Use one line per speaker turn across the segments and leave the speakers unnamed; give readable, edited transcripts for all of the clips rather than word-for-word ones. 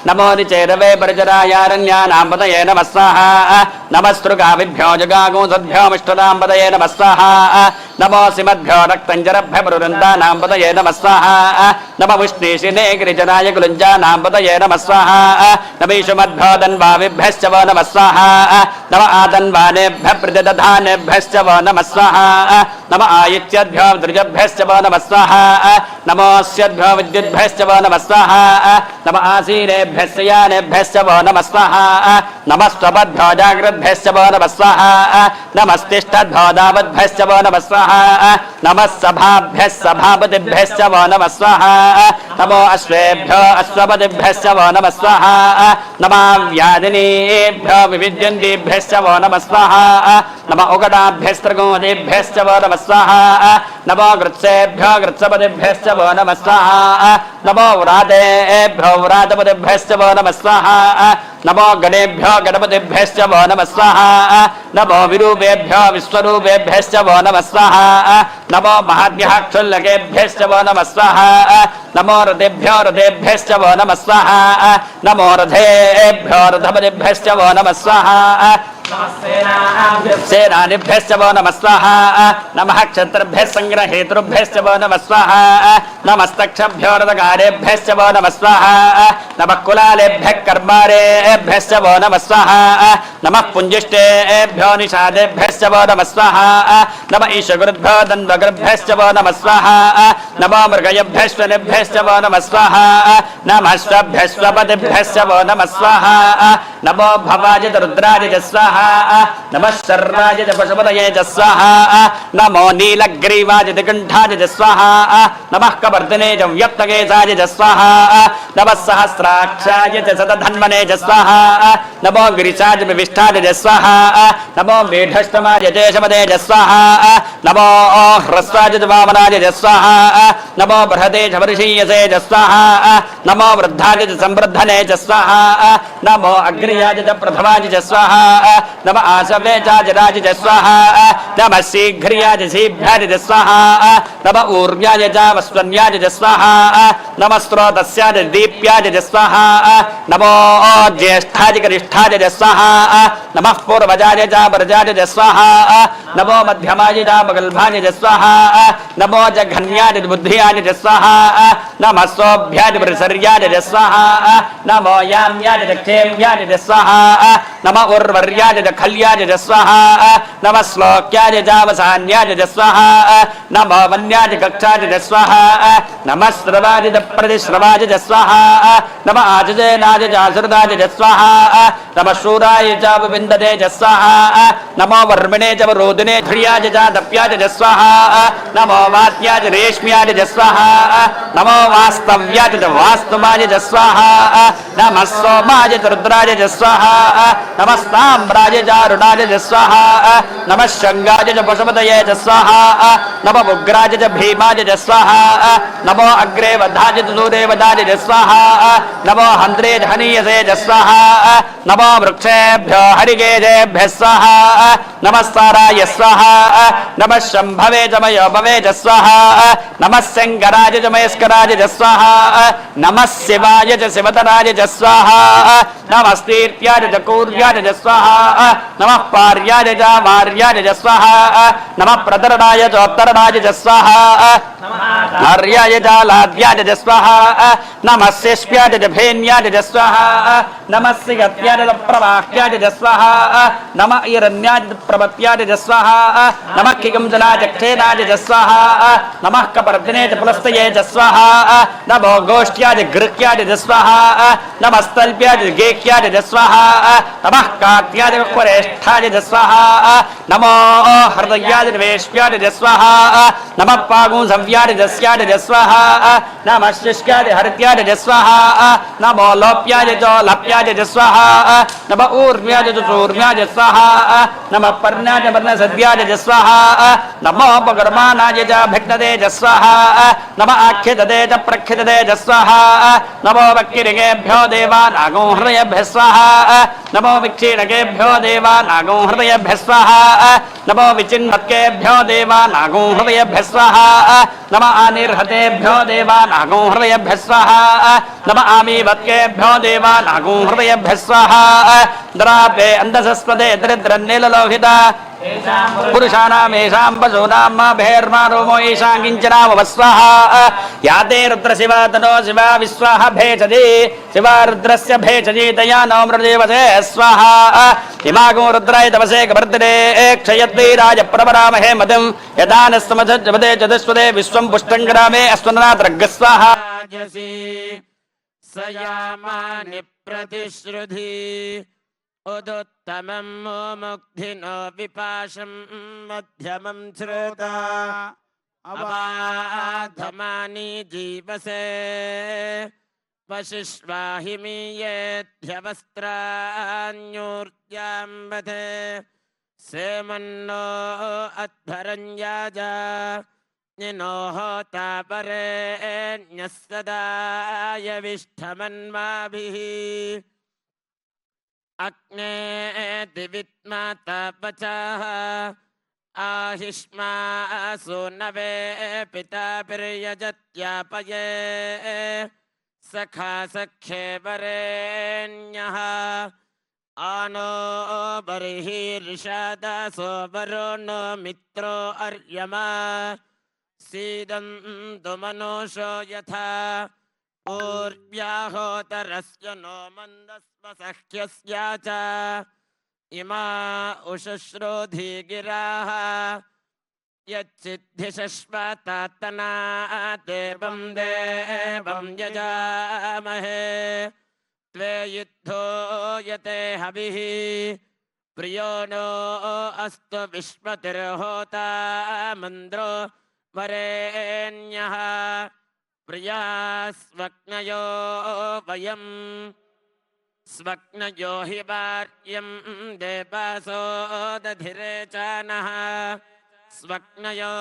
नमो निचेरवे परिचरायारण्यानां पतये नमः स्वाहा नमस्तृगाविभ्यो जगागुंसद्भ्यो मिष्टदां पतये नमः स्वाहा नमो सिमद्भ्यो रक्तञ्जरभ्य पुरुरन्तानां पतये नमः स्वाहा नमो विष्णीशिने गिरिजनाय कुलुञ्जानां पतये नमः स्वाहा नमीषुमद्भ्यो दन्वाविभ्यश्च वो नमः स्वाहा नम आदन्वानेभ्यः प्रतिदधानेभ्यश्च वो नमः स्वाहा नम आयित्यद्भ्यो द्रुजभ्यश्च वो नमः स्वाहा नमोऽस्यद्भ्यो विद्युद्भ्यश्च वो नमः स्वाहा नम आसीनेभ्यश्च यानेभ्यश्च वो नमः स्वाहा नमस्त्वपद्भ्यो जाग्रद्भ्यश्च वो नमः स्वाहा नमस्तिष्ठद्भ्यो दावद्भ्यश्च वो नमः स्वाहा नमः सभाभ्यः सभापतिभ्यश्च वो नमः स्वाहा नमो अश्वेभ्यो अश्वपतिभ्यश्च वो नमः स्वाहा नमः व्याधिनीभ्यो विविद्यन्तीभ्यश्च वो नमः स्वाहा नमः उगडाभ्यस्त्रगोमदेभ्यश्च वो नमः स्वाहा नमो गृत्सेभ्यो गृत्सपतिभ्यश्च वो नमः स्वाहा नमो व्रातेभ्यो व्रातपतिभ्यश्च वो नमः स्वाहा नमो गणेभ्यो गणपतिभ्यश्च वो नमः स्वाहा नमो विरूपेभ्यो विश्वरूपेभ्यश्च वो नमः स्वाहा नमो महाभ्यः क्षुल्लकेभ्यश्च वो नमः स्वाहा नमो रथेभ्यो रथेभ्यश्च वो नमः स्वाहा नमो रथेभ्यो रथपतिभ्यश्च वो नमः स्वाहा सेनानिभ्यश्च वो नमः स्वाहा नमः क्षत्रभ्यः संग्रहेतृभ्यश्च वो नमः स्वाहा नमस्तक्षभ्यो रथकारेभ्यश्च वो नमः स्वाहा नमः कुलालेभ्यः कर्मारेभ्यश्च वो नमः स्वाहा नमः पुञ्जिष्टेभ्यो निषादेभ्यश्च वो नमः स्वाहा नमः ईशगुरुभ्यो दन्वगुरुभ्यश्च वो नमः स्वाहा नमो मृगयभ्यश्वनेभ्यश्च वो नमः स्वाहा नमः स्वभ्यश्वपतिभ्यश्च वो नमः स्वाहा नमो भवाजित रुद्राजित स्वाहा नमः शर्राय च पशुपतये च स्वाहा नमो नीलग्रीवाय कंठाय च स्वाहा नमः कवर्धने च व्यक्तकेशाय च स्वाहा नमः सहस्राक्षाय च शतधन्वने च स्वाहा नमो गिरिशाय विष्ठाय च स्वाहा नमो मेढष्टमाय च शमदे च स्वाहा नमो ह्रस्वाय च वामनाय च स्वाहा नमो बृहते च वर्षीयसे च स्वाहा नमो वृद्धाय च संवृद्धने च स्वाहा नमो अग्र्याय च प्रथमाय च स्वाहा नमः आशवेचाय राज च स्वाहा नमः शीघ्र्याय शीभ्याय च स्वाहा नमः ऊर्व्याय च वस्वन्याय च स्वाहा नमः स्रोतस्याय दीप्याय च स्वाहा नमो ज्येष्ठाय कनिष्ठाय च स्वाहा नमः पूर्वजाय च वर्जाय च स्वाहा नमो मध्यमाय च मगल्भाय च स्वाहा नमो जघन्याय बुद्ध्याय च स्वाहा नमः सोभ्याय वृषर्याय च स्वाहा नमो याम्याय च क्षेम्याय च स्वाहा नमः उर्वर्याय च खल्याय च स्वाहा नमः श्लोक्याय च वसान्याय च स्वाहा नमो वन्याय च कक्षाय च स्वाहा नमः श्रवाय च प्रतिश्रवाय च स्वाहा नमः आचजेनाय च आश्रिताय च स्वाहा नमः शूराय च विविन्दते च स्वाहा नमो वर्मिणे च रोदिने ध्रियाय च दप्याय च स्वाहा नमो वात्याय च रेश्म्याय च स्वाहा नमो वास्तव्याय च वास्तुमाय च स्वाहा नमः सोमाय च रुद्राय च स्वाहा नमः ताम्राय च अरुणाय च स्वाहा नमः शंगाय च पशुपतये च स्वाहा नमो उग्राय च भीमाय च स्वाहा नमो अग्रे वधाय च दूरे वधाय च स्वाहा नमो हन्त्रे च हनीयसे च स्वाहा नमो वृक्षेभ्यो हरिकेशेभ्यः स्वाहा नमः साराय स्वाहा नमः शम्भवे च मयोभवे च स्वाहा नमः शङ्कराय च महेश्वराय च स्वाहा नमः शिवाय च शिवतराय च स्वाहा नमः स्तीर्त्याय च कूर्याय च स्वाहा नमः पार्याय च मार्याय च स्वाहा नमः प्रतरणाय च उत्तरणाय च स्वाहा आर्याय च लाद्याय च स्वाहा नमः शिष्प्याय च भेन्याय च स्वाहा नमः सिगत्याय च प्रवाह्याय च स्वाहा नमः हिरण्याय च प्रपत्याय च स्वाहा नमः किगंजनाय च क्षेनाय च स्वाहा नमः कपर्दिने च पुलस्तये च स्वाहा नमो गोष्ठ्याय च गृह्याय च स्वाहा नमः स्तल्प्याय च गेह्याय च स्वाहा नमः कात्याय च वरेष्ठाय च स्वाहा नमो हृदयाय च वेश्याय च स्वाहा नमः पागुंसव्याय च स्याय च स्वाहा नमः शुष्क्याय च हरित्याय च स्वाहा नमो लोप्याय च लप्याय च स्वाहा नमः ऊर्व्याय च चूर्व्याय च स्वाहा नमः पर्ण्याय च पर्णसद्याय च स्वाहा नमो पगर्माणाय च भिक्नते च स्वाहा नमः आख्यदते च प्रख्यदते च स्वाहा नमो वक्किरिकेभ्यो देवानागो हृदय हृदयेभ्यः स्वाहा नमो विक्षीणकेभ्यो देवानागो हृदयेभ्यः स्वाहा नमो विचिन्वत्केभ्यो देवानागो हृदयेभ्यः स्वाहा नम आनिर्हतेभ्यो देवानागो हृदयेभ्यः स्वाहा नम आमीवत्केभ्यो देवानागो हृदयेभ्यः स्वाहा द्रापे अंधसस्पदे दरिद्रन्नीललोहिता पुरुषाणामेषां पशूनां मा भेर्मा रोमो येषां किञ्चनाम स्वाहा या ते रुद्रशिवा तनो शिवा विस्वाह भेषजी शिवा रुद्रस्य भेषजी दया नो मृदेवसे स्वाहा इमागो रुद्राय तपसे कवर्तने क्षयद्वीराय प्रवरामहे मदं यदा नस्तमधज्जपदे चतुष्पदे विश्वं पुष्टं ग्रामे अस्वनाद्रग् स्वाहा
सयामानि प्रतिश्रुधि उदुत्तमं मुग्धिनो विपाशं मध्यमं श्रुता अबाधमानि जीवसे पशिष्वाहिमीयेध्यवस्त्रान्योर्जां वधे सेमन्नो अध्वरञ्याजा निनो होता परेण्यः सदाय विष्ठमन्माभिः अग्ने दिवित्माता पचाः आहिष्मासो नवे पिता पिर्यजत्यापये सखा सख्ये वरेण्यः आनो बर्हिर्षादासो वरो नो मित्रो अर्यमा सीदन्तु मनोषो यथा पूर्व्याहोतरस्य नो मन्दस्वसख्यस्या च इमा उषश्रोधी गिराः यच्चिद्धिषश्वतात्तना देवं देवं यजामहे त्वे युद्धो यते हविः प्रियो नो अस्तु विश्वतिर्होता मन्द्रो वरेण्यः प्रिया स्वग्नयो वयं स्वग्नयो हि वार्यं देवासो दधिरे च नः स्वग्नयो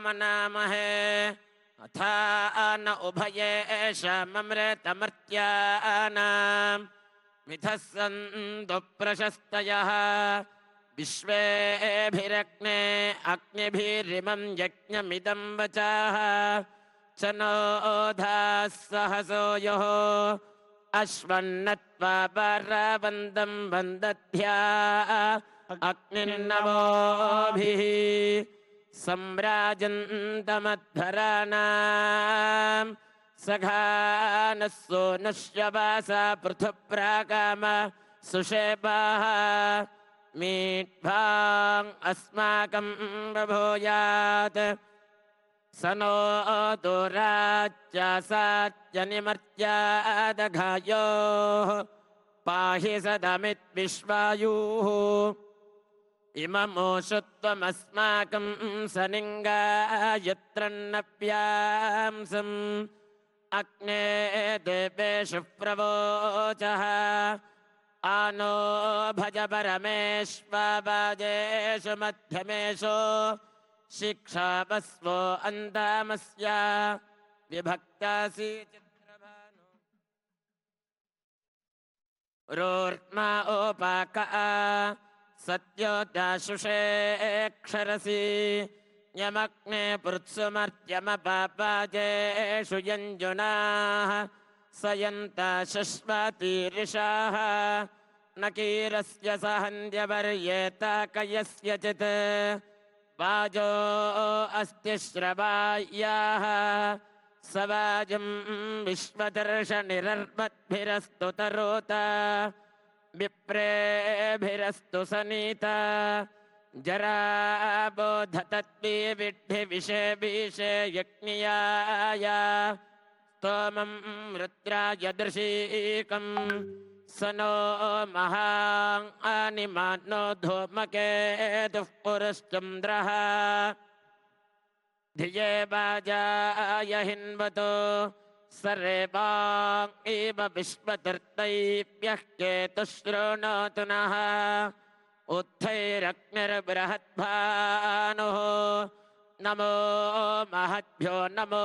मनामहे अथा न उभयेषाममृतमर्त्यानां मिथः सन्तु प्रशस्तयः विश्वेभिरग्ने अग्निभिरिमं यज्ञमिदं वचाः च नोधाः सहसो योः अश्वन्नत्वा पारावन्दं वन्दध्या अग्निर्नवोभिः सम्राजन्तमध्वराणां सखानः सोनुष्यवासा पृथुप्राकाम सुषेपाः मीढ्वाम् अस्माकं बभूयात् स नो दुराच्चासाच्यनिमर्त्यादघायोः पाहि सदमिद्विश्वायुः इममोषु त्वमस्माकं सनिङ्गायत्रन्नव्यांसम् अग्ने देवेषु प्रवोचः आनो भज परमेष्वाजेषु मध्यमेषु शिक्षापस्वो अन्तामस्य विभक्तासि चित्रभानु रोर्मा ओपाक सत्यो दाशुषे क्षरसि यमग्ने पृत्सुमर्त्यमपापाजेषु यञ्जुनाः सयन्ता शश्वातीरिषाः नकीरस्य सहन्द्यवर्येता कयस्यचित् वाजो अस्ति श्रवायाः सवाजं विश्वदर्शनिरर्वद्भिरस्तु तरोता विप्रेभिरस्तु सनीता जराबोधतद्विविड्ढि विषे विषे यज्ञियाय स्तोमं रुद्राय दृशीकम् स नो महानिमानो धूमकेतुः पुरश्चन्द्रः धिये वाजाय हिन्वतो सरेवां इव विश्वतीर्थैभ्यः केतुश्रोणोतु नः उत्थैरग्निर्बृहद्भानुः नमो महद्भ्यो नमो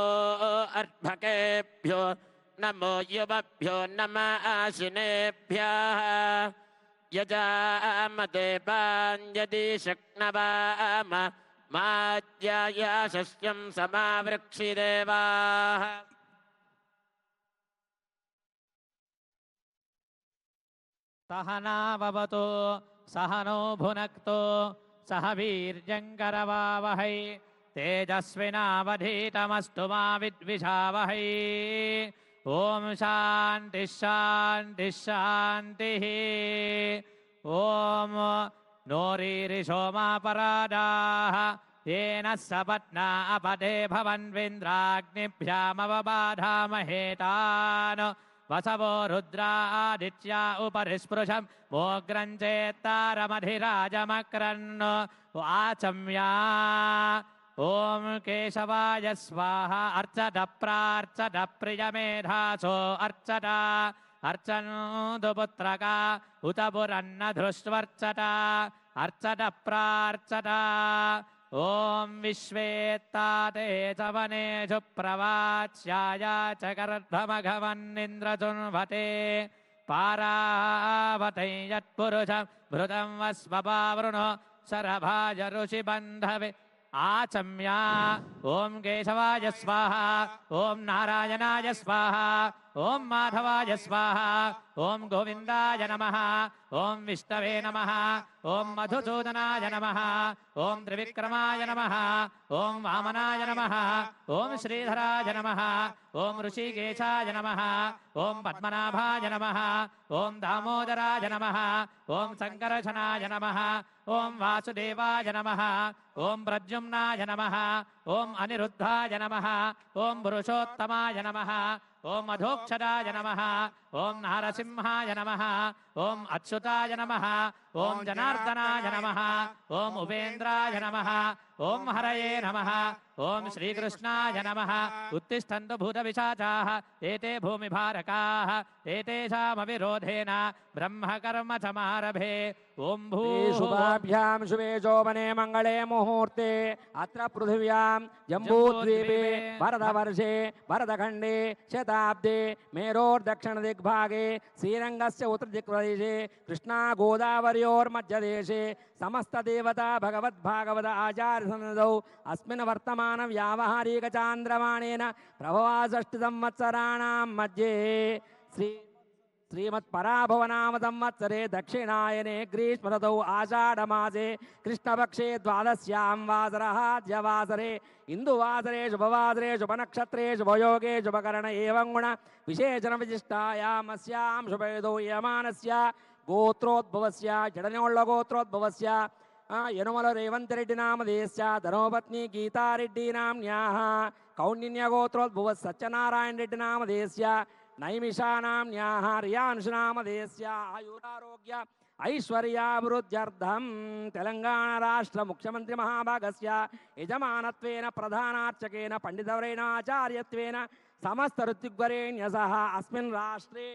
अर्भकेभ्यो नमो युवभ्यो नमासिनेभ्यः यजामते पाञ्जति शक्नवाम माज्यायाशस्यं समावृक्षिदेवाः
सहनाववतु सहनो भुनक्तु सह वीर्यङ्करवावहै तेजस्विनावधीतमस्तु मा विद्विषावहै ॐ शान्तिः शान्तिः शान्तिः ॐ नोरीरिषोमापरादाः येन सपत्ना अपदे भवन्विन्द्राग्निभ्यामवबाधामहेतान् वसवो रुद्रादित्या उपरिस्पृशं मोग्रं चेत्तारमधिराजमक्रन् वाचम्या ॐ केशवाय स्वाहा अर्चत प्रार्चत प्रियमेधासो अर्चत अर्चनोदु पुत्रका उत पुरन्न धृष्ट्वर्चत अर्चत प्रार्चत ॐ विश्वेत्ताते सवनेषु प्रवाच्याय च गर्भमघवन्निन्द्रजुन्वते पारावतै यत्पुरुषं भृतं वस्वपावृणो शरभाज ऋषिबन्धवे आचम्या ॐ केशवाय स्वाहा ॐ नारायणाय स्वाहा ॐ माधवाय स्वाहा ॐ गोविन्दाय नमः ॐ विष्णवे नमः ॐ मधुसूदनाय नमः ॐ त्रिविक्रमाय नमः ॐ वामनाय नमः ॐ श्रीधराय नमः ॐ ऋषिकेशाय नमः ॐ पद्मनाभाय नमः ॐ दामोदराय नमः ॐ सङ्कर्षणाय नमः ॐ वासुदेवाय नमः ॐ प्रद्युम्नाय नमः ॐ अनिरुद्धाय नमः ॐ पुरुषोत्तमाय नमः ॐ मधोक्षदाय नमः ॐ नारसिंहाय नमः ॐ अच्युताय नमः ॐ जनार्दनाय नमः ॐ उपेन्द्राय नमः ॐ हरये नमः ॐ श्रीकृष्णाय नमः उत्तिष्ठन्तु भूतपिशाचाः एते भूमिभारकाः एतेषामविरोधेन ब्रह्मकर्म समारभे ॐ
शुभाभ्यां शुभे शोभने मंगले मुहूर्ते अत्र पृथिव्यां जम्बूद्वीपे भरतवर्षे भरतखण्डे शताब्दे मेरोर्दक्षिणदिग्भागे श्रीरङ्गस्य उत्तरदिक्प्रदेशे कृष्णा गोदावर्योर्मध्यदेशे समस्तदेवता भगवद्भागवत आचार्यसन्निधौ अस्मिन् वर्तमान व्यावहारिकचान्द्रमाणेन प्रभवाषष्टिसंवत्सराणां मध्ये श्रीमत्पराभवनाम संवत्सरे दक्षिणायने ग्रीष्मऋतौ आषाढमासे कृष्णपक्षे द्वादश्यां वासरः द्यवासरे इन्दुवासरे शुभवासरे शुभनक्षत्रे शुभयोगे शुभकर्ण एवं गुण विशेषण विशिष्टायामस्यां शुभेदौ यमानस्य गोत्रोद्भवस्य जडनोळ्ळगोत्रोद्भवस्य यनुमल रेवंतरेड्डी नामधेयस्य धर्मपत्नी गीतारेड्डी नाम्न्याः कौण्डिन्यगोत्रोद्भवः सत्यनारायण रेड्डी नामधेयस्य नैमिषानाम्न्याः रियांशुनामधेयस्य आयुरारोग्य ऐश्वर्याभिवृद्ध्यर्थं तेलंगाण राष्ट्र मुख्यमंत्री महाभागस्य यजमानत्वेन प्रधानार्चकेन पंडितवरेण आचार्यत्वेन समस्त ऋत्विग्वरेण्य सह अस्मिन् राष्ट्रे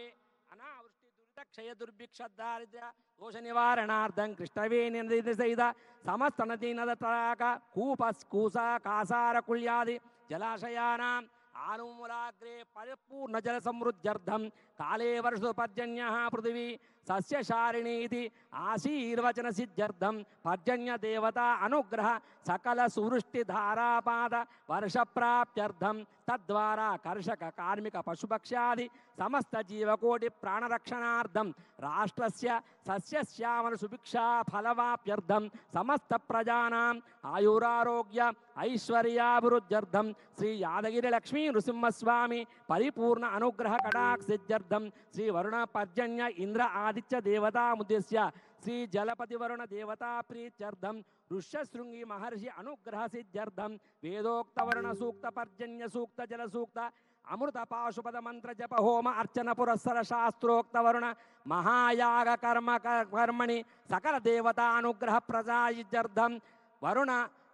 अनावृष्टि दुरितक्षय दुर्भिक्षदारिद्र्य दोष निवारणार्थं कृष्णवेणि सहित समस्त नदी नद तडाग कूप कूस कासार कुल्यादि जलाशयानां आनुमूलाग्रे परिपूर्ण जल समृद्ध्यर्थं काले वर्षो पर्जन्यः पृथिवी सस्यशारिणी इति आशीर्वचन सिद्ध्यर्थं पर्जन्य देवता अनुग्रह सकल सुवृष्टि धारापाद वर्ष प्राप्त्यर्थं तद्वारा कर्षक कार्मिक पशुपक्ष्यादि समस्त जीवकोटि प्राणरक्षणार्थं राष्ट्रस्य सस्यश्यामल सुभिक्षा फलवाप्यर्थं समस्त प्रजानां आयुरारोग्य ऐश्वर्याभिवृद्ध्यर्थं श्री यादगिरि लक्ष्मी नृसिंहस्वामी परिपूर्ण अनुग्रह कटाक्षसिद्ध्यर्थं श्री वरुण पर्जन्य इंद्र आदित्य देवता मुद्देश्य श्री जलपति वरुण देवता प्रीत्यर्थं ऋष्यशृंगी महर्षि अनुग्रह सिद्ध्यर्थं वेदोक्त वरुण सूक्त पर्जन्य सूक्त जल सूक्त अमृत पाशुपद मंत्र जप होम अर्चन पुरस्सर शास्त्रोक्त वरुण महायाग कर्म कर्मणि सकल देवता अनुग्रह प्रसादित्यर्थं वरुण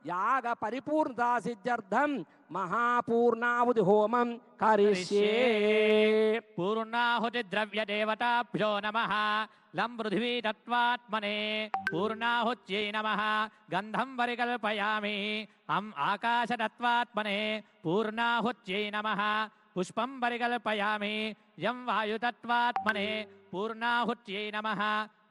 याग परिपूर्णता सिद्ध्यर्थं महापूर्णाहुति होमं करिष्ये।
पूर्णाहुति द्रव्य देवताभ्यो नमः। लं पृथ्वी तत्त्वात्मने पूर्णाहुत्यै नमः। गंधं परिकल्पयामि। अम् आकाश तत्त्वात्मने पूर्णाहुत्यै नमः। पुष्पं परिकल्पयामि यं वायुतत्त्वात्मने पूर्णाहुत्यै नमः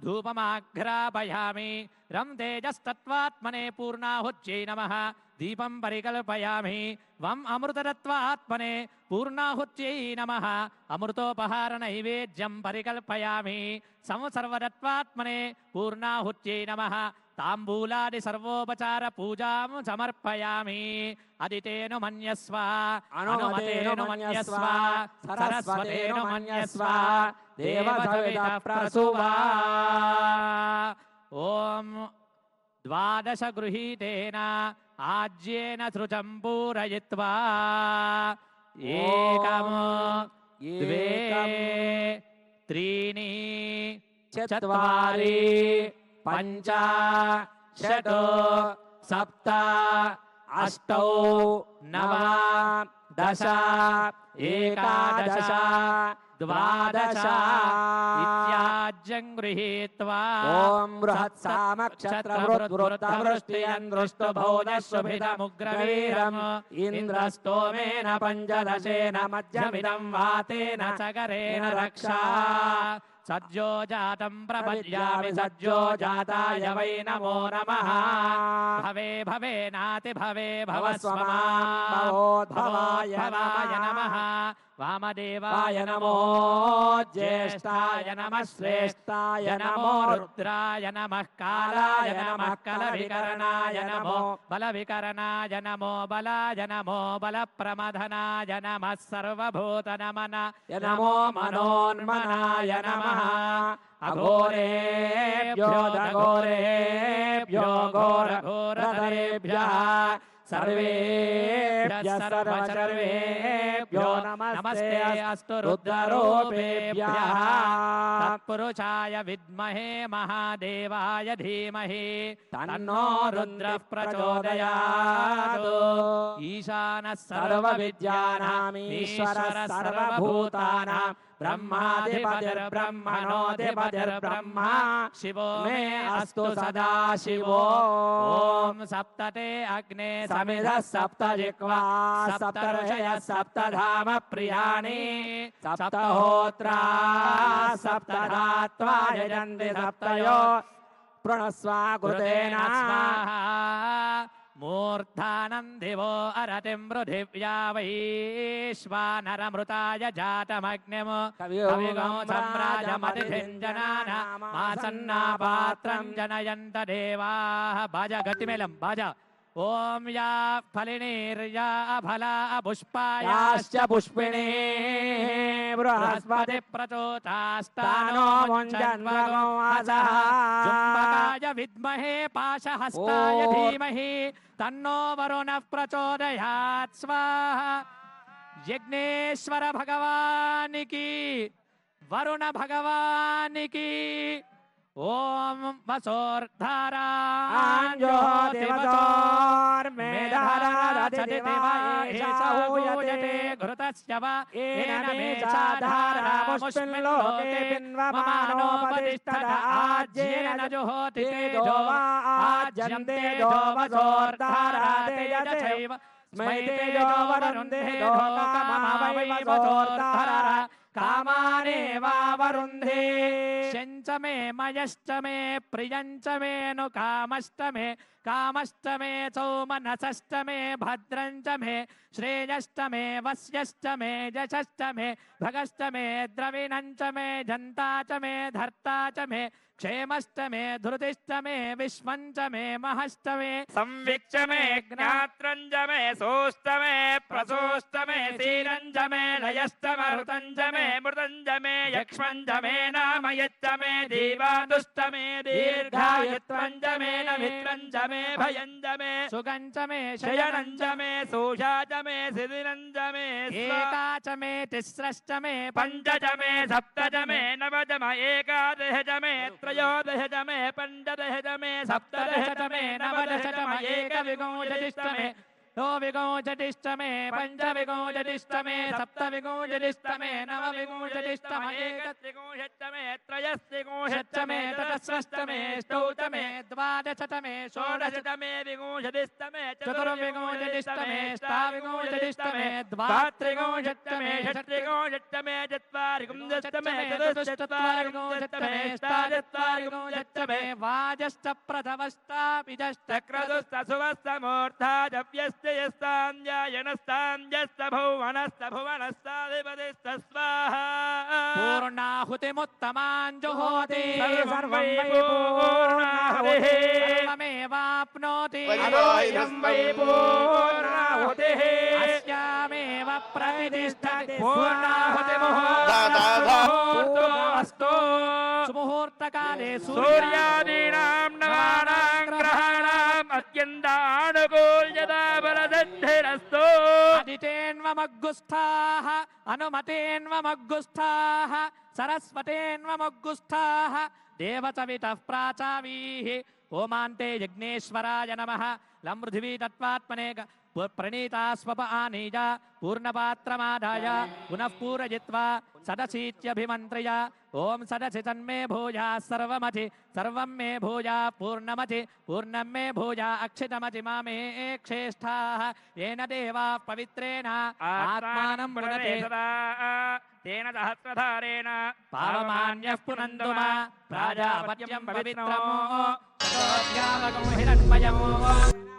धूपमाघ्रापयामि रं तेजस्तत्त्वात्मने पूर्णाहुत्यै नमः दीपं परिकल्पयामि वं अमृततत्त्वात्मने पूर्णाहुत्यै नमः अमृतोपहारनैवेद्यं परिकल्पयामि संसर्वतत्त्वात्मने पूर्णाहुत्यै नमः ताम्बूलादि सर्वोपचार पूजां समर्पयामि अदितेनु मन्यस्व अनुमतेनु मन्यस्व सरस्वतेनु मन्यस्व देवसवितः प्रसूवा ॐ द्वादश गृहीतेन आज्येन श्रुतं पूरयित्वा एकं द्वे त्रीणि चत्वारि पञ्च षट् सप्त अष्टौ नव दश एकादश द्वादश इत्याज्यं गृहीत्वा
ॐ बृहत्सामक्षत्रवृत्तियन्दृष्टभोजशुभितमुग्रवीरम् इन्द्रस्तोमेन पञ्चदशेन मध्यमिदं वातेन सगरेण रक्षा सज्जो जातं प्रपद्यामि सज्जो जाताय वै नमो नमः भवे भवे नाति भवे भवस्वमाभवोद्भवाय नमः वामदेवाय नमो ज्येष्ठाय नमः श्रेष्ठाय नमो रुद्राय नमः कालाय नमः कलविकरणाय नमो बलविकरणाय नमो बलाय नमो बलप्रमथनाय नमः सर्वभूतनमनाय नमो मनोन्मनाय नमः अघोरेभ्यो दघोरेभ्यो घोरघोरधरेभ्यः सर्वेभ्यः सर्वेभ्यो नमस्ते अस्तु रुद्ररूपेभ्यः तत्पुरुषाय विद्महे महादेवाय धीमहि तन्नो रुद्रः प्रचोदयात् ईशानः सर्वविद्यानाम् ईश्वरः सर्वभूतानां ब्रह्माधिपतिर्ब्रह्मणोऽधिपतिर्ब्रह्मा शिवो मे अस्तु सदा शिवो ॐ सप्तते अग्ने समिधः सप्तजिह्वा सप्तर्षयः सप्तधाम प्रियाणि सप्तहोत्रा सप्तधात्वा यजन्ति सप्तयो प्रणस्वा कृतेन मूर्धानं दिवो अरतिं पृथिव्या वैश्वानरमृताय जातमग्निं कविगो सम्राजमतिथिञ्जनानामासन्नापात्रं जनयन्त देवाः भज गतिमेलं भज ॐ या फलिनीर्या फला पुष्पायाश्च पुष्पिणी बृहस्पति प्रचोतास्तानो मुञ्चन्वगोऽसः जुम्बकाय विद्महे पाशहस्ताय धीमहि तन्नो वरुणः प्रचोदयात् स्वाहा यज्ञेश्वर भगवान् की वरुण भगवान् की ओम वसोर्धारा मेधाराधते
घृतस्य वा
येन मेषाधारा मुष्मिल्लोके बिन्वमानोपतिष्ठत आज्येन न जुहोति तेजो वा आज्यन्ते तेजो वसोर्धारा तेजसैव स्मै तेजो वरुन्धे लोकमवै वसोर्धारा कामानेवावरुन्धे शञ्च मे मयश्च मे प्रियञ्च मे नु कामश्च मे सौमनसश्च मे भद्रञ्च मे श्रेयश्च मे वस्यश्च मे यशश्च मे भगश्च मे द्रविणञ्च मे जन्ता च मे धर्ता च मे क्षेमश्च मे धृतिश्च मे विश्वञ्च मे महश्च मे
संविच्च मे ज्ञात्रञ्च मे सोश्च मे प्रसोश्च मे सीरञ्च मे लयश्च मरुतञ्च मे मृतञ्च मे यक्ष्मञ्च मे नामयच्च मे दीवादुश्च मे दीर्घायुत्वञ्च मे नमित्रञ्च मे भयञ्च मे
सुगञ्च मे
शयनञ्च मे सोषा च मे सिदिरञ्च मे
एका च मे तिस्रश्च मे
पञ्च च मे सप्त च मे नव च मे एकादश च मे त्रयोदश च मे पञ्चदश च मे सप्तदश च मे नवदश च मे एकविंशतिश्च मे
नो विगुंजतिष्ठ मे पंच विगुंजतिष्ठ मे सप्त विगुंजतिष्ठ मे नव विगुंजतिष्ठ मे एकत्रिगुंजतिष्ठ मे त्रयस्त्रिगुंजतिष्ठ मे ततस्रष्ट मे ष्टौत मे द्वादशत मे षोडशत मे विगुंजतिष्ठ मे चतुर्विगुंजतिष्ठ मे अष्टाविगुंजतिष्ठ मे द्वात्रिगुंजतिष्ठ मे षट्त्रिगुंजतिष्ठ मे चत्वारिगुंजतिष्ठ मे चतुश्चत्वारिगुंजतिष्ठ मे अष्टाचत्वारिगुंजतिष्ठ मे वाजश्च प्रथमश्चापिजश्च क्रतुश्च सुवस्तमूर्धा जप्यस्त्ययस्ताञ्जायनस्ताञ्जस्त भुवनस्त भुवनस्ताधिपतिश्च स्वाहा पूर्णाहुतिमुत्तमाञ्जुहोति सर्वं वै पूर्णाहुतिः सर्वमेवाप्नोति इदं वै पूर्णाहुतिः अस्यामेव प्रतिष्ठति पूर्णाहुतिमुहूर्तोऽस्तु सुमुहूर्तकाले सूर्यादीनां नवानां ग्रहाणाम् अत्यन्तानुकूल्यता बलसिद्धिरस्तु अदितेन्वमग्गुस्थाः अनुमतेन्वमग्गुस्थाः सरस्वतेन्वमग्गुस्थाः देवसवितः प्राचावीः ओमान्ते यज्ञेश्वराय नमः लं पृथिवी तत्त्वात्मने प्रणीता स्वप आनीय पूर्णपात्रमादाय पुनः पूरयित्वा सदसीत्यभिमन्त्रय ओम सदसि तन्मे भूया सर्वमति सर्वं मे भूया पूर्णमति पूर्णं मे भूया अक्षितमति मामे क्षेष्ठाः येन देवा पवित्रेण आत्मानं पुनते तेन सहस्रधारेण पावमान्यः पुनन्तु मा प्राजापत्यं पवित्रमो ततोऽध्यावगं हिरण्मयमो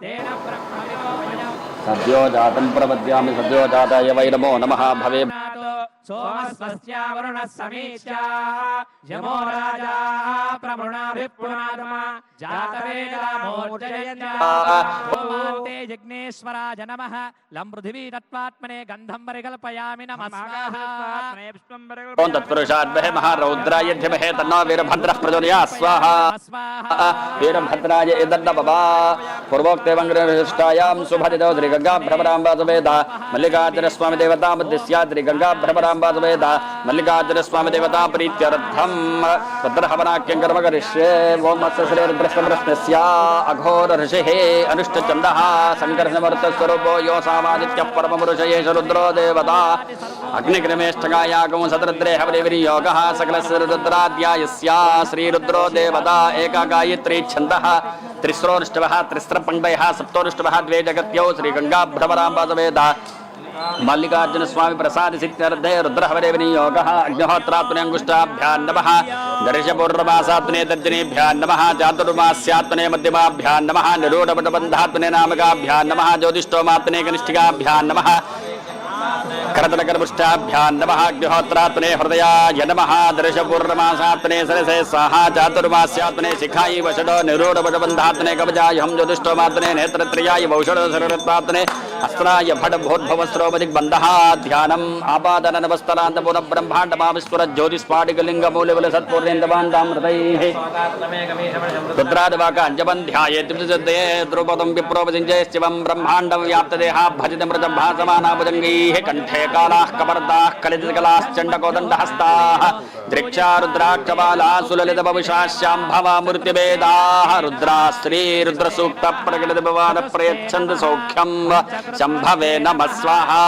तेन ब्रह्मविदोऽयम्
सद्यो जातं प्रपद्यामि सद्यो जाताय वै नमो नमः भवे
सोमस्वस्या वरुणः समीच्या यमो राजा प्रमृणाभिपुनादमा जातवेदामोर्जयन्ते यज्ञेश्वराय नमः लं पृथिवी तत्त्वात्मने गन्धं परिकल्पयामि नमः स्वाहा
ओम तत्पुरुषाद्महे महारौद्राय धीमहि तन्नो वीरभद्रः प्रचोदयात् स्वाहा वीरभद्राय इदन्नपवा पूर्वोक्ते मंगलविशिष्टायां शुभदितो श्रीगंगा भ्रमराम्बा समेता मल्लिकार्जुन स्वामी देवता मध्यस्या श्रीगंगा भ्रमराम्बा समेता मल्लिकार्जुन स्वामी देवता प्रीत्यर्थं रुद्रहवनाख्यं कर्म करिष्ये ओम अस्य श्री रुद्रस्वस्य अघोर ऋषिः अनुष्ठचन्दः संकर्षणमर्तस्वरूपो यो सामादित्यः परमपुरुषये रुद्रो देवता अग्निग्रमेष्ठगायागं सतरुद्रे हवरियोगः सकलस्य रुद्राद्यायस्या श्रीरुद्रो देवता एका गायत्री छन्दः त्रिस्रोनुष्टवः त्रिस्रपङ्क्तयः सप्तोनुष्टवः द्वे जगत्यौ श्रीगंगा भ्रमराम्बा समेता मल्लिकार्जुन स्वामी प्रसाद सिद्ध्यर्थे रुद्रहवरेविनियोगः अग्निहोत्रात्मने अंगुष्ठाभ्यां नमः दर्शपूर्वमासात्मने तर्जनीभ्यां नमः चातुर्मास्यात्मने मध्यमाभ्यां नमः निरूढपटबन्धात्मने नामकाभ्यां नमः ज्योतिष्ठोमात्मने कनिष्ठिकाभ्यां नमः करतलकर्मुष्टाभ्यां नमः अग्निहोत्रात्मने हृदयाय नमः दर्शपूर्णमासात्मने सरसे स्वाहा चातुर्मास्यात्मने शिखायै वषडो निरूढपटबन्धात्मने कवचाय हम ज्योतिष्ठोमात्मने नेत्रत्रयाय वौषडो सररत्वात्मने अस्त्राय भटभोद्भवस्रोपदिग्बन्धः ध्यानम् आपादननवस्तरान्तपूर्ण ब्रह्माण्डमाविस्फुर ज्योतिस्फाटिकलिङ्गमूलबल सत्पूर्णेन्दवान्तामृतैः रुद्रादिवाकाञ्जबन्ध्याये त्रिशुद्धये द्रुपदं विप्रोपसिञ्जय शिवं ब्रह्माण्डं व्याप्तदेहा भजितमृतभासमानाभुजङ्गैः कण्ठे कालाः कपर्दाः कलितकलाश्चण्डकोदण्डहस्ताः दृक्षा रुद्राक्षबालाः सुललितबविषा शाम्भवा मूर्तिभेदाः रुद्रा श्रीरुद्रसूक्तप्रकटितभवानप्रयच्छन्द सौख्यम् शंभवे नमः स्वाहा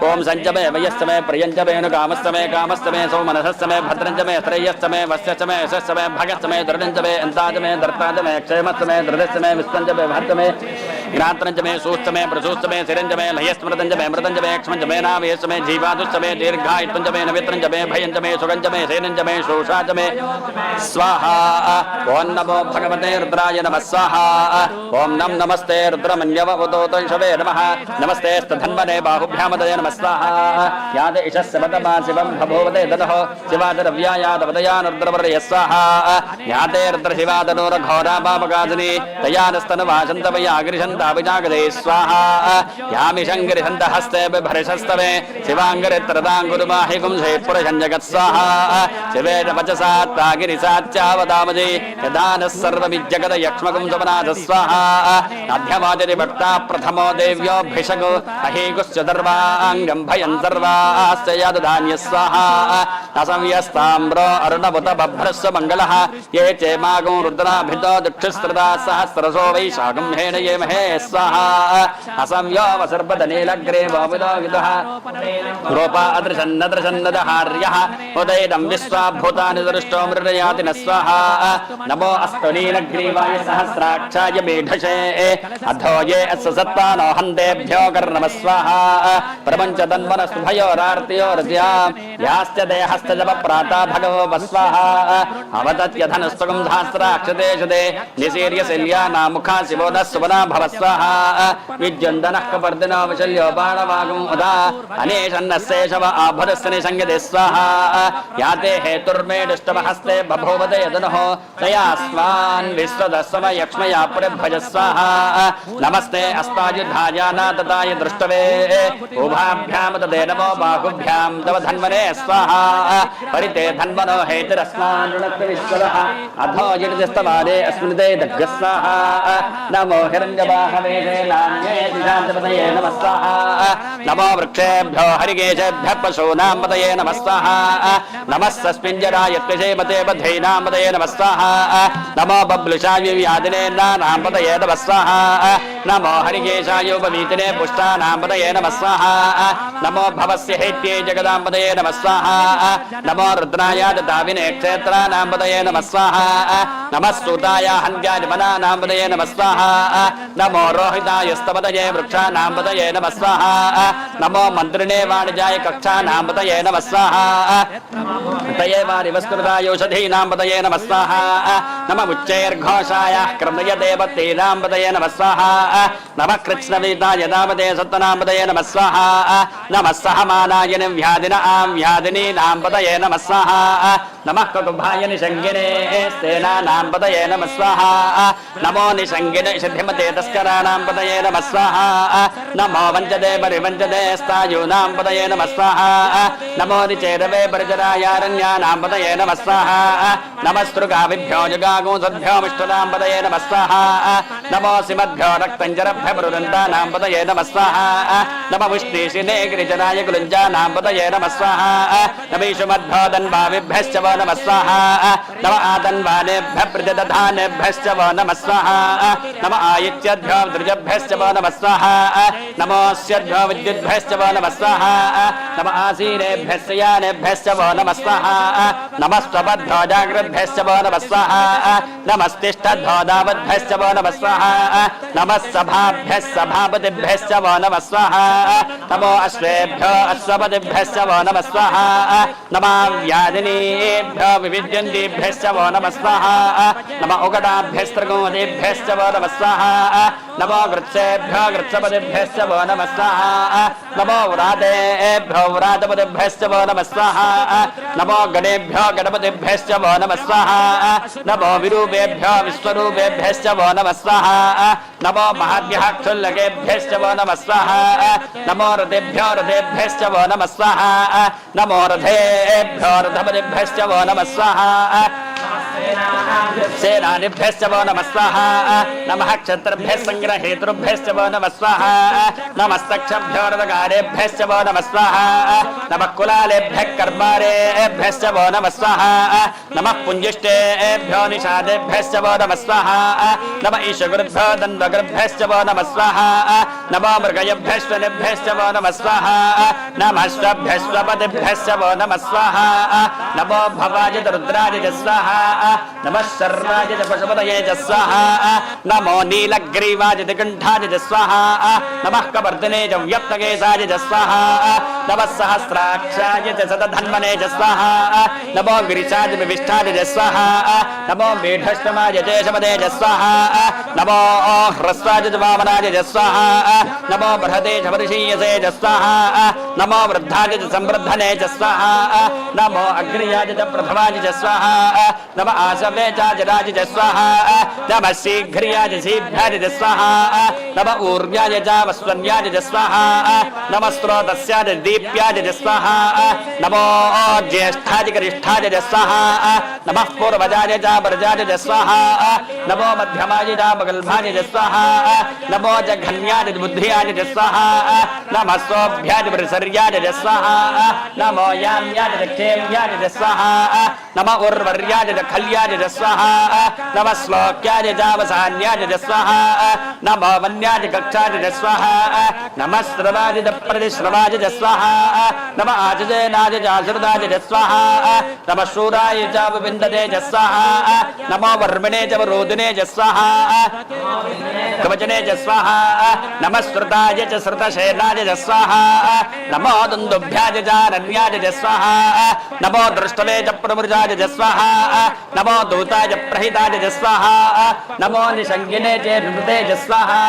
ओम संजमे वयस्तमे प्रियंजमेनु कामस्तमे कामस्तमे सौमनसस्तमे भद्रंजमे श्रेयस्तमे वस्यस्तमे यशस्तमे भगस्तमे दृढंजमे अंताजमे दर्ताजमे क्षेमस्तमे दृढस्तमे विस्तंजमे भर्तमे ज्ञात्रंजमे सूस्तमे प्रसूस्तमे सिरंजमे लयस्मृतंजमे मृतंजमे क्ष्मंजमे नावेस्तमे जीवादुस्तमे दीर्घायुत्तंजमे नवित्रंजमे भयंजमे सुगंजमे सेनंजमे शोषाजमे स्वाहा ओम नमो भगवते रुद्राय नमः स्वाहा ओम नमस्ते रुद्रमन्यवतोतंशवे नमः नमस्ते स्तधन्वने बाहुभ्यामदय नमः स्वाहा याद इशस्य पदमा शिवं भभोवते ददः शिवादरव्यायादवदयानुर्द्रवर्य स्वाहा याते रुद्रशिवादनोरघोरा पापगादिनी तयानस्तनवासन्तवयागिरिशन्ताभिजागदे स्वाहा यामिशङ्गिरिशन्तहस्ते बिभरिशस्तवे शिवाङ्गिरित्रदाङ्गुरुमाहि गुंसे पुरुषञ्जगत् स्वाहा शिवेन वचसा तागिरिसाच्चावदामजे यदानः सर्वविज्जगद यक्ष्मगुं सुमनाथ स्वाहा अध्यवादिति भक्ता प्रथमो देव्यो भिषगो अहीगुश्च दर्वाङ्गं भयं सर्वास्य यदधान्य स्वाहा असंयस्ताम्रो अरुणभुत बभ्रस्व मङ्गलः ये चेमागो रुद्राभितो दक्षिस्त्रदा सहस्रसो वैशाखं हेन ये महे स्वाहा असंयो वसर्पदनीलग्रीवो विदोगितः रूपा अदृशन्नदृशन्नदहार्यः उदयिदं विश्वाभूतानि दृष्टो मृडयाति न स्वाहा नमो अस्तु नीलग्रीवाय सहस्राक्षाय मेढसे अधो ये अस्य सत्त्वानो हन्तेभ्यो कर्णमः स्वाहा प्रपञ्चतन्वनस्तुभयोरार्तियोरस्या यास्य देहस्तजपप्राता भगवो स्वाहा अवतत्यधनस्तुकं सहस्राक्षतेषुते निशीर्यशल्यानामुखा शिवो नः सुवना भव स्वाहा विद्युन्दनः कपर्दिनो विशल्यो बाणवागुं उदा अनेशन्नस्येषव आभुरस्य निषङ्गते स्वाहा याते हेतुर्मेडुष्टमहस्ते बभूवते यदनुः तया स्वान् विश्वदस्समयक्ष्मया पुरभज स्वाहा नमस्ते अस्तायुधायानातताय दृष्टवे उभाभ्यां तदे नमो बाहुभ्यां तव धन्वने स्वाहा परिते धन्वनो हेतिरस्मान् ऋणक्ति विश्वदः अधो यदिस्तवादे अस्मिन् ते दग्गः स्वाहा नमो हिरण्यवाहवे नान्ये दिशान्तपतये नमः स्वाहा नमो वृक्षेभ्यो हरिकेशेभ्यः पशूनां पतये नमः स्वाहा नमः सस्मिञ्जराय त्वषेमते बधैनां पतये नमः स्वाहा नमो बब्लुषाय व्याधिने नानां पतये नमः स्वाहा नमो हरिकेशाय उपवीतिने पुष्टानां पतये नमः स्वाहा नमो भवस्य हेत्ये जगदां पतये नमः स्वाहा नमो रुद्राय ददाविने क्षेत्राणां पतये नमः स्वाहा नमः सूताय हन्त्यादिमनानां पतये नमः स्वाहा नमो रोहिताय स्तपतये वृक्षाणां पतये नमः स्वाहा नमो मन्त्रिणे वाणिजाय कक्षानां पतये नमः स्वाहा तये वारिवस्कृताय औषधीनां पतये नमः स्वाहा नमः उच्चैर्घोषाय क्रमयदेवतीनां पतये नमः स्वाहा नमः कृत्स्नवीताय दामदे सत्तनां पतये नमः स्वाहा नमः सहमानाय व्याधिनां व्याधिनीनां पतये नमः स्वाहा नमः ककुभाय निषङ्गिने सेनानां पतये नमः स्वाहा नमो निषङ्गिने सिद्धिमते तस्कराणां पतये नमः स्वाहा नमो वञ्चदे परिवञ्चदे स्थायूनां पतये नमः स्वाहा नमो निचेरवे परिचरायारण्यानां पतये नमः स्वाहा नमः स्त्रुगाविभ्यो जुगागुंसद्भ्योमिष्टदां पतये नमः स्वाहा नमो सिमद्भ्यो रक्तञ्जरभ्य पुरुदन्तानां पतये नमः स्वाहा नमः विष्णीशिने गिरिजनाय कुलुञ्जानां पतये नमः स्वाहा नमः धन्वाविभ्यश्च वो नमः स्वाहा नमः आतन्वानेभ्यः प्रतिदधानेभ्यश्च वो नमः स्वाहा नमः आयित्यभ्यो दृजभ्यश्च वो नमः स्वाहा नमोऽस्यभ्यो विद्युद्भ्यश्च वो नमः स्वाहा नमः आसीनेभ्यश्च यानेभ्यश्च वो नमः स्वाहा नमः स्वपद्भ्यो जागृद्भ्यश्च वो नमः स्वाहा नमस्तिष्ठद्भ्यो दावद्भ्यश्च वो नमः स्वाहा नमः सभाभ्यः सभापतिभ्यश्च वो नमः स्वाहा नमो अश्वेभ्यो अश्वपतिभ्यश्च वो नमः स्वाहा नमः व्याधिनीभ्यो विविद्यन्तीभ्यश्च वो नमः स्वाहा नमः उगडाभ्यस्त्रगोमतीभ्यश्च वो नमः स्वाहा नमो वृत्सेभ्यो वृत्सपतिभ्यश्च वो नमः स्वाहा नमो व्रातेभ्यो व्रातपतिभ्यश्च वो नमः स्वाहा नमो गणेभ्यो गणपतिभ्यश्च वो नमः स्वाहा नमो विरूपेभ्यो विश्वरूपेभ्यश्च वो नमः स्वाहा नमो महाभ्यः क्षुल्लकेभ्यश्च वो नमः स्वाहा नमो रथेभ्यो रथेभ्यश्च वो नमः स्वाहा नमो रथेभ्यो रथपतिभ्यश्च वो नमः स्वाहा सेनानिभ्यश्च वो नमः स्वाहा नमः क्षत्रभ्यः संग्रहेतृभ्यश्च वो नमः स्वाहा नमस्तक्षभ्यो रथकारेभ्यश्च वो नमः स्वाहा नमः कुलालेभ्यः कर्मारेभ्यश्च वो नमः स्वाहा नमः पुञ्जिष्टेभ्यो निषादेभ्यश्च वो नमः स्वाहा नमः ईशगुरुभ्यो दण्डगुरुभ्यश्च वो नमः स्वाहा नमो मृगयभ्यश्वनिभ्यश्च वो नमः स्वाहा नमः स्वभ्यश्वपतिभ्यश्च वो नमः स्वाहा नमो भवाय रुद्राय स्वाहा नमः शर्वाय पशुपतये च स्वाहा नमो नीलग्रीवाय कंठाय च स्वाहा नमः कपर्दिने च व्यक्तकेशाय च स्वाहा नमः सहस्राक्षाय च सतधन्वने च स्वाहा नमो गिरिशाय विविष्टाय च स्वाहा नमो मेढष्टमाय च शपदे च स्वाहा नमो ह्रस्वाय च वामनाय च स्वाहा नमो बृहते च वर्षीयसे च स्वाहा नमो वृद्धाय च संवृद्धने च स्वाहा नमो अग्र्याय च प्रथमाय च स्वाहा नमः आसवे चाजराज च स्वाहा नमः शीघ्र्याय शीभ्याय च स्वाहा नमः ऊर्व्याय च वस्वन्याय च स्वाहा नमः स्रोतस्याय दीप्याय स्वाहा नमो ज्येष्ठादिकरिष्ठाय स्वाहा नमः पूर्वजाय च वर्जाय स्वाहा नमो मध्यमाय च मगल्भाय स्वाहा नमो जघन्याय बुद्धियाय स्वाहा नमः सोभ्याय परिसर्याय स्वाहा नमो याम्याय क्षेम्याय स्वाहा नमः उर्वर्याय खल्याय स्वाहा नमः श्लोक्याय जावसान्याय स्वाहा नमो वन्याय कक्षाय स्वाहा नमः श्रवाय प्रतिश्रवाय स्वाहा नमः आजनाय जासृदाय स्वाहा नमः शूराय जावविन्दते स्वाहा नमो वर्मिणे च रोदिने स्वाहा कवचने स्वाहा नमः श्रुताय च श्रुतशेनाय स्वाहा नमो दुन्दुभ्याय चारण्याय स्वाहा नमो दृष्टवे च प्रमृजाय स्वाहा नमो दूताय प्रहिताय स्वाहा नमो निषङ्गिने च नृते स्वाहा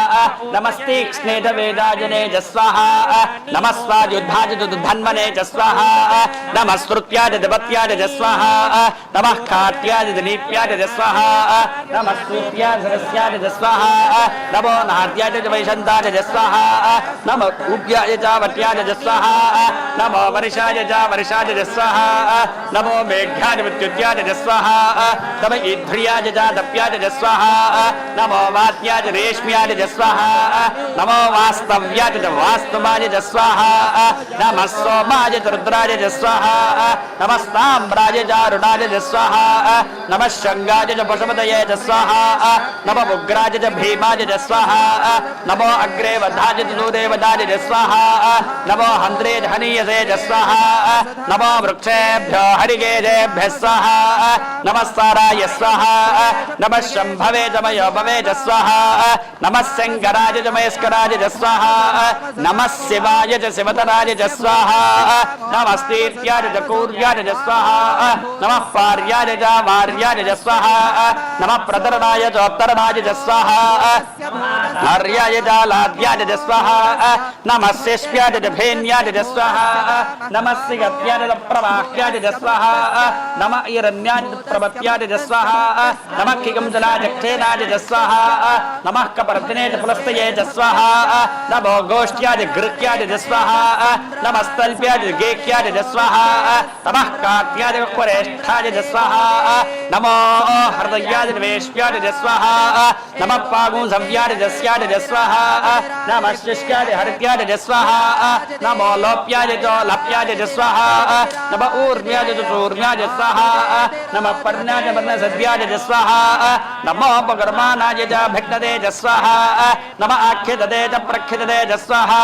नमस्तीक्ष्णे च वेदाजने स्वाहा नमः स्वायुद्धाय च धन्वने च स्वाहा नमः स्तुत्याय च पत्याय च स्वाहा नमः खाट्याय च नीप्याय च स्वाहा नमः स्तुत्याय सरस्याय च स्वाहा नमो नाट्याय च वैशन्ताय च स्वाहा नमः कूप्याय च वट्याय च स्वाहा नमो वर्षाय च वर्षाय च स्वाहा नमो मेघ्याय विद्युत्याय च स्वाहा नमः ईध्र्याय च दप्याय च स्वाहा नमो वात्याय च रेश्म्याय च स्वाहा नमो वास्तव्याय च वास्तवाय च स्वाहा नमः सोमाय च रुद्राय च स्वाहा नमः ताम्राय च अरुणाय च स्वाहा नमः शङ्गाय च पशुपतये च स्वाहा नमः उग्राय च भीमाय च स्वाहा नमो अग्रे वधाय च दूरे वधाय च स्वाहा नमो हन्त्रे च हनीयसे च स्वाहा नमो वृक्षेभ्यो हरिकेशेभ्यः स्वाहा नमः साराय स्वाहा नमः शम्भवे च मयोभवे च स्वाहा नमः शङ्कराय च महेश्वराय च स्वाहा नमः शिवाय च शिवतराय च स्वाहा नमः स्तීर्याय च कूर्याय च स्वाहा नमः पार्याय च वार्याय च स्वाहा नमः प्रतरणाय च उत्तरणाय च स्वाहा हर्याय च लाद्याय च स्वाहा नमः शिष्याय च भेन्याय च स्वाहा नमः सिगत्याय च प्रवाह्याय च स्वाहा नमः हिरण्याय च प्रवत्याय च स्वाहा नमः किगंजलाय च क्षेनाय च स्वाहा नमः कपर्दिने च पुलस्तये च स्वाहा नमो गोष्ठ्याय च गृह्याय च स्वाहा नमः स्तल्प्याय च गेह्याय च स्वाहा नमः कात्याय च क्वरेष्ठाय च स्वाहा नमो हृदयाय च वेश्याय च स्वाहा नमः पागुंसव्याय च स्याय च स्वाहा नमः शिष्याय च हरित्याय च स्वाहा नमो लोप्याय च लप्याय च स्वाहा नमः ऊर्म्याय च चूर्म्याय च स्वाहा नमः पर्ण्याय च पर्णसद्याय च स्वाहा नमो उपकर्माणाय च भिक्नते च स्वाहा नमः आख्यदते च प्रख्यदते च स्वाहा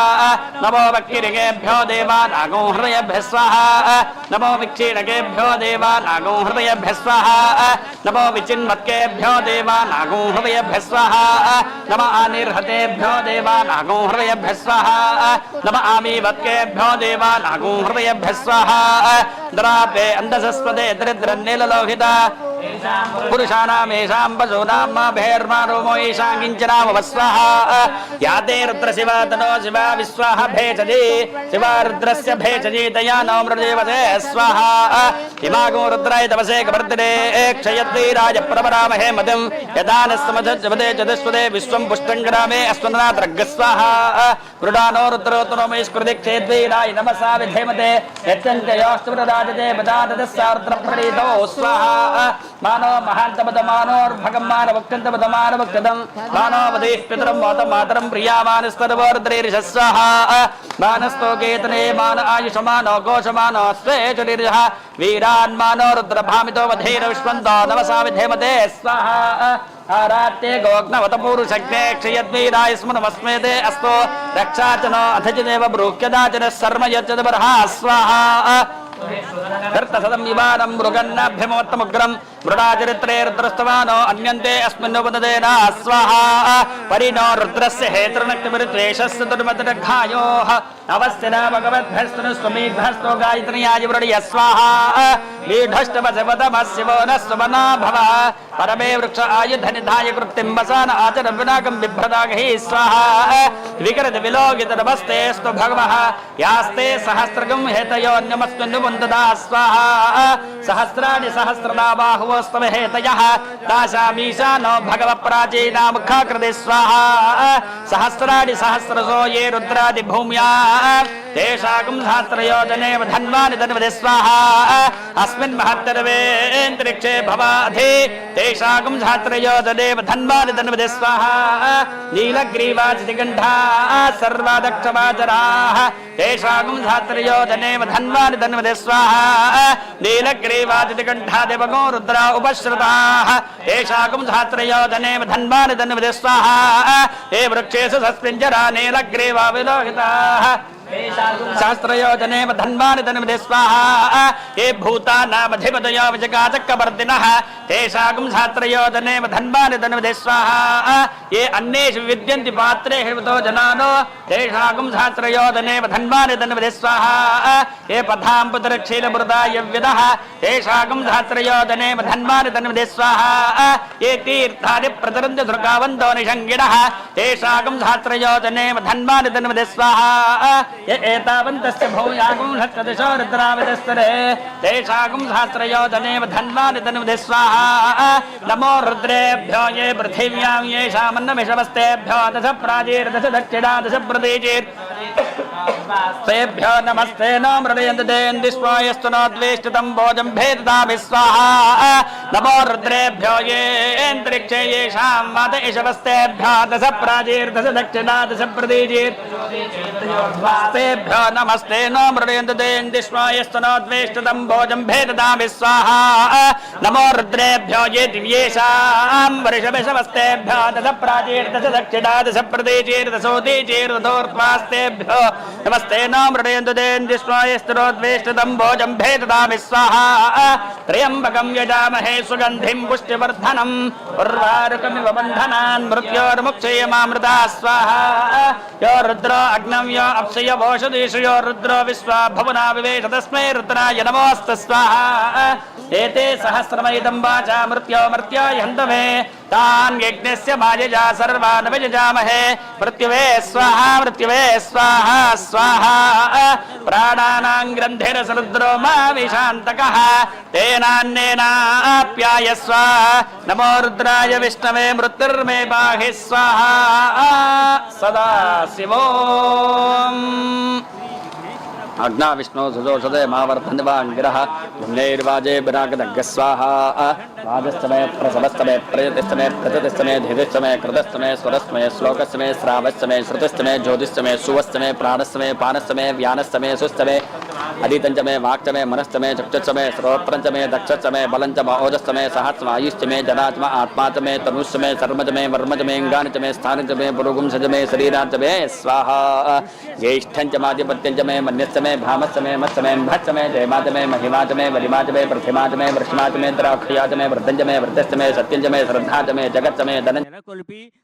नमो वक्किरिकेभ्यो देवानागो हृदयेभ्यः स्वाहा नमो विक्षीणकेभ्यो देवानागो हृदयेभ्यः स्वाहा नमो विचिन्मत्केभ्यो देवानागो हृदयेभ्यः स्वाहा नमः आनिर्हतेभ्यो देवानागो हृदयेभ्यः स्वाहा नमः आमीवत्केभ्यो देवानागो हृदयेभ्यः स्वाहा द्रापे अन्धसस्पदे दरिद्रन्नीललोहिता पुरुषाणामेषां पशूनां भेर्मारोमो येषां किञ्चनामवस्वाहा याते रुद्रशिवा तनो शिवा विश्वाः भेषजे शिवा रुद्रस्य भेषजे दया नो मृदेवते स्वाहा इमागो रुद्राय तपसे कवर्तिने क्षयद्वीराय प्रवरामहे मदं यदा नस्तमधज्जपदे चतुष्पदे विश्वं पुष्टङ्ग्रामे अस्मन्नात्रग्स्वाहा मृडानो रुद्रोत्तनो मेष्कृदिक्षेद्वीराय नमसा विधेमते यत्यन्त्ययोस्तुप्रदाजते पदादस्सार्द्रप्रणीतो स्वाहा मानो महान्तपदमानोर्भगं मानवक्तन्तपदमानवक्तदं मानवदेः पितरं मातरं प्रियामानस्तर्वोर्द्रेरिषस्वाहा मानस्तोकेतने मान आयुषमानो घोषमानो स्वे चुरिर्यः वीरान् मानो रुद्रभामितो वधेन विश्वन्तो नमसा विधेमते स्वाहा आरात्ये गोग्नवतपूरुषज्ञे क्षयद्वीराय स्मनमस्मेते अस्तो रक्षाचनो अथचिदेव ब्रूह्यदाचनः शर्म यच्चदबर्हा स्वाहा धर्तसदं विवानं मृगन्नाभ्यमोत्तमुग्रं मृडाचरित्रे रुद्रस्तवानो अन्यन्ते अस्मिन्नुपददेन स्वाहा परिणो रुद्रस्य हेतुर्नक्तिपरित्वेषस्य दुर्मतिरघायोः अवस्य न भगवद्भ्यस्तनुस्वमीभ्यस्तो गायत्र्याय वृणीय स्वाहा लीढष्टवशवतमस्यवो न सुमना भव परमे वृक्ष आयुधनिधाय कृत्तिं वसान आचर विनाकं बिभ्रदागहि स्वाहा विकरद विलोकितनमस्तेऽस्तु भगवः यास्ते सहस्रगं हेतयोऽन्यमस्मिन्नुमुन्ददा स्वाहा सहस्राणि सहस्रदा बाहुवस्तव हेतयः तासामीशानो भगवप्राचीना मुखाकृते स्वाहा सहस्राणि सहस्रसो ये रुद्रादिभूम्या तेषागुं सहस्रयोजने धन्वानि धन्वदे स्वाहा अस्मिन् महत्तरवेऽन्तरिक्षे भवाधि तेषागुं सहस्रयोजने धन्वानि धन्वदे स्वाहा नीलग्रीवाचितिकण्ठा सर्वा दक्षवाचराः तेषागुं सहस्रयोजने धन्वानि धन्वदे स्वाहा नीलग्रीवाचितिकण्ठा देवगो रुद्रा उपश्रुताः तेषागुं सहस्रयोजने धन्वानि धन्वदे स्वाहा हे वृक्षेषु सस्मिञ्जरा नीलग्रीवा विलोहिताः सहस्रयोजने धन्वानि धन्वदे स्वाहा ये भूतानामधिपतयो विजगाचक्रवर्तिनः तेषागुं सहस्रयोजने धन्वानि धन्वदे स्वाहा ये अन्येषु विद्यन्ति पात्रेषु हितो जनानो तेषागुं सहस्रयोजने धन्वानि धन्वदे स्वाहा ये पथां पुत्रक्षीलमृता यव्यदः तेषागुं सहस्रयोजने धन्वानि धन्वदे स्वाहा ये तीर्थानि प्रचरन्ति दुर्गावन्तो निषङ्गिणः तेषागुं सहस्रयोजने धन्वानि धन्वदे स्वाहा ये एतावन्तस्य भूयागुं षट्दशो रुद्राविदस्तरे तेषागुं सहस्रयोजने धन्वानि धन्वदे स्वाहा नमो रुद्रेभ्यो ये पृथिव्यां येषामन्नमिषवस्तेभ्यो दश प्राचीर्दश दक्षिणा दश प्रतीचीर् तेभ्यो नमस्ते नो मृडयन्तु देन्दिष्वायस्तु नो द्वेष्टितं भोजं भेददामि स्वाहा नमो रुद्रेभ्यो ये अन्तरिक्षे येषां मत इषवस्तेभ्यो दश प्राचीर्दश दक्षिणा दश प्रतीचीर् तेभ्यो नमस्ते नो मृडयन्तु देन्दिष्वायस्तु नो द्वेष्टितं भोजं भेददामि स्वाहा नमो रुद्रेभ्यो ये दिव्येषां वर्षविषवस्तेभ्यो दश प्राचीर्दश दक्षिणा दश प्रतीचीर्दशोदीचीर्दशोर्ध्वास्तेभ्यो नमस्ते नो मृडयन्तु देन्दिष्वायस्तु नो द्वेष्टितं भोजं भेददामि स्वाहा त्र्यम्बकं यजामहे सुगन्धिं पुष्टिवर्धनम् उर्वारुकमिव बन्धनान् मृत्योर्मुक्षयमामृता स्वाहा यो रुद्रो अग्नम् यो अप्सयो भोषधीषु यो रुद्रो विश्वा भुवना विवेश तस्मै रुद्राय नमोऽस्तु स्वाहा एते सहस्रमयिदं वाचा मृत्यो मर्त्याय हन्तमे तान् यज्ञस्य मायजा सर्वान् विजजामहे मृत्युवे स्वाहा स्वाहा प्राणानां ग्रन्थिरसरुद्रो मा विशान्तकः तेनान्नेनाप्याय स्वाहा नमो रुद्राय विष्णवे मृत्युर्मे पाहि स्वाहा सदा शिवोम् अग्ना विष्णु सुजोषदे मावर्धन्वाङ्गिरः पुण्यैर्वाजे विरागदग्गस्वाहा वाजस्तमे प्रसवस्तमे प्रयतिस्तमे प्रतिष्ठमे धीतिस्तमे कृतस्तमे स्वरस्तमे श्लोकस्तमे श्रावस्तमे श्रुतिस्तमे ज्योतिस्तमे सुवस्तमे प्राणस्तमे पानस्तमे व्यानस्तमे सुस्तमे अदितञ्चमे वाक्चमे मनस्तमे चक्षुस्तमे श्रोत्रञ्चमे दक्षस्तमे बलञ्चम ओजस्तमे सहस्रम आयुष्चमे जनाचम आत्माचमे तनुष्चमे सर्मचमे वर्मचमे अङ्गानिचमे स्थानिचमे पुरुगुंसचमे शरीराचमे स्वाहा ज्येष्ठञ्चमाधिपत्यञ्चमे मन्यस्तमे भामस्तमे मत्समे भत्समे जयमाचमे महिमाचमे वलिमाचमे प्रतिमाचमे वृषमाचमे द्राक्षयाचमे वृद्धञ्चमे वृद्धस्तमे सत्यञ्चमे श्रद्धाचमे जगत्समे धन
నెలకొల్పి